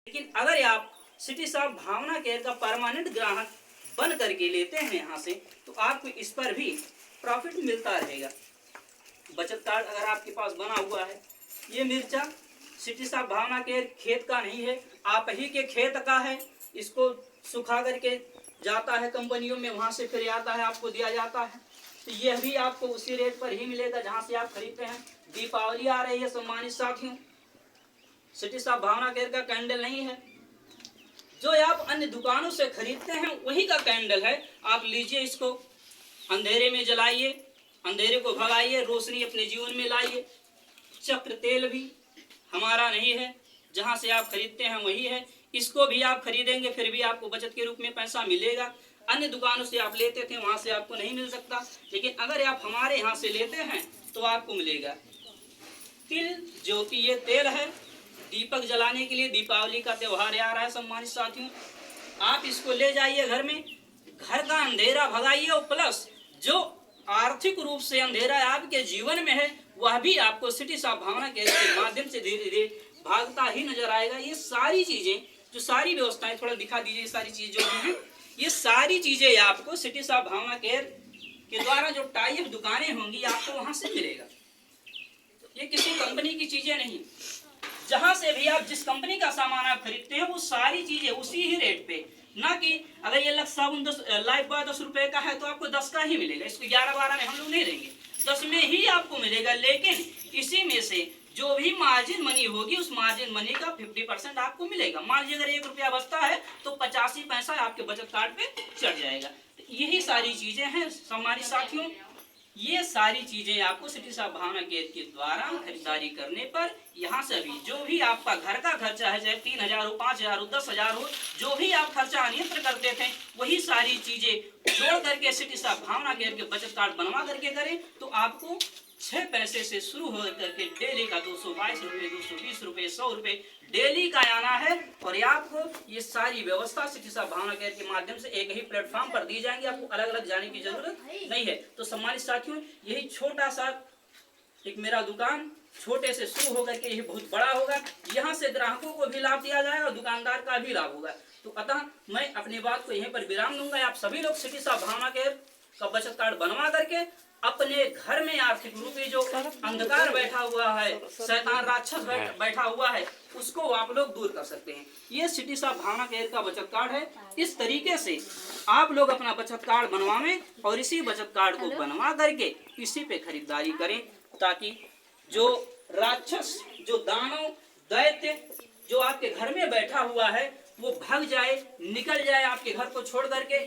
लेकिन अगर आप सिटी शॉप भावना केयर का परमानेंट ग्राहक बन करके लेते हैं यहाँ से, तो आपको इस पर भी प्रॉफिट मिलता रहेगा। बचत कार्ड अगर आपके पास बना हुआ है, ये मिर्चा सिटी शॉप भावना केयर खेत का नहीं है, आप ही के खेत का है। इसको सुखा करके जाता है कंपनियों में, वहाँ से फिर आता है, आपको दिया जाता है। तो यह भी आपको उसी रेट पर ही मिलेगा जहाँ से आप खरीदते हैं। दीपावली आ रही है सम्मानित साथियों, सिटी शॉप भावना केयर का कैंडल नहीं है, जो आप अन्य दुकानों से खरीदते हैं वही का कैंडल है। आप लीजिए, इसको अंधेरे में जलाइए, अंधेरे को भगाइए, रोशनी अपने जीवन में लाइए। चक्र तेल भी हमारा नहीं है, जहाँ से आप खरीदते हैं वही है। इसको भी आप खरीदेंगे फिर भी आपको बचत के रूप में पैसा मिलेगा। अन्य दुकानों से आप लेते थे, वहाँ से आपको नहीं मिल सकता, लेकिन अगर आप हमारे यहाँ से लेते हैं तो आपको मिलेगा। तिल जो कि ये तेल है, दीपक जलाने के लिए, दीपावली का त्यौहार आ रहा है सम्मानित साथियों, आप इसको ले जाइए घर में, घर का अंधेरा भगाइए, और प्लस जो आर्थिक रूप से अंधेरा आपके जीवन में है वह भी आपको सिटी शॉप भावना केयर के माध्यम से धीरे धीरे भागता ही नजर आएगा। ये सारी चीजें, जो सारी व्यवस्थाएं, थोड़ा दिखा दीजिए, ये सारी चीजें जो हैं, ये सारी चीजें आपको सिटी शॉप भावना केयर के द्वारा जो टाई अप दुकानें होंगी आपको वहां से मिलेगा। ये किसी कंपनी की चीजें नहीं, जहां से भी आप जिस कंपनी का सामान आप खरीदते हैं वो सारी चीजें उसी ही रेट पे, ना कि अगर ये लक्स साबुन लाइफ बॉय 10 रुपए का है तो आपको 10 का ही मिलेगा, इसको 11-12 में हम लोग नहीं देंगे, 10 में ही आपको मिलेगा। लेकिन इसी में से जो भी मार्जिन मनी होगी उस मार्जिन मनी का 50% आपको मिलेगा। मान लीजिए अगर 1 रुपया बचता है तो 85 पैसा आपके बचत कार्ड पे चढ़ जाएगा। तो यही सारी चीजें हैं हमारी साथियों, ये सारी चीजें आपको सिटी शॉप भावना केयर के द्वारा खरीदारी करने पर यहाँ से भी जो भी आपका घर का खर्चा है, चाहे 3,000 हो, 5,000 हो, 10,000 हो, जो भी आप खर्चा अन्यत्र करते थे वही सारी चीजें जोड़ करके सिटी शॉप भावना केयर के बचत कार्ड बनवा करके करें तो आपको 6 पैसे से शुरू हो करके डेली का 222 रुपये, 220 रुपये, 100 रुपये डेली का आना है। और आपको ये सारी व्यवस्था सिटी शॉप भावना केयर के माध्यम से एक ही प्लेटफॉर्म पर दी जाएंगी, आपको अलग अलग जाने की जरूरत नहीं है। तो सम्मानित साथियों, यही छोटा सा एक मेरा दुकान छोटे से शुरू होकर के यही बहुत बड़ा होगा। यहाँ से ग्राहकों को भी लाभ दिया जाएगा, दुकानदार का भी लाभ होगा। तो अतः मैं अपनी बात को यहीं पर विराम दूंगा। आप सभी लोग सिटी शॉप भावना केयर का बचत कार्ड बनवा करके अपने घर में आर्थिक रूप से जो अंधकार बैठा हुआ है, शैतान राक्षस बैठा हुआ है, उसको आप लोग दूर कर सकते हैं। ये सिटी शॉप भावना केयर का बचत कार्ड है। इस तरीके से आप लोग अपना बचत कार्ड बनवाएं और इसी बचत कार्ड को बनवा करके इसी पे खरीदारी करें, ताकि जो राक्षस, जो दानव, दैत्य जो आपके घर में बैठा हुआ है वो भाग जाए, निकल जाए आपके घर को छोड़ करके।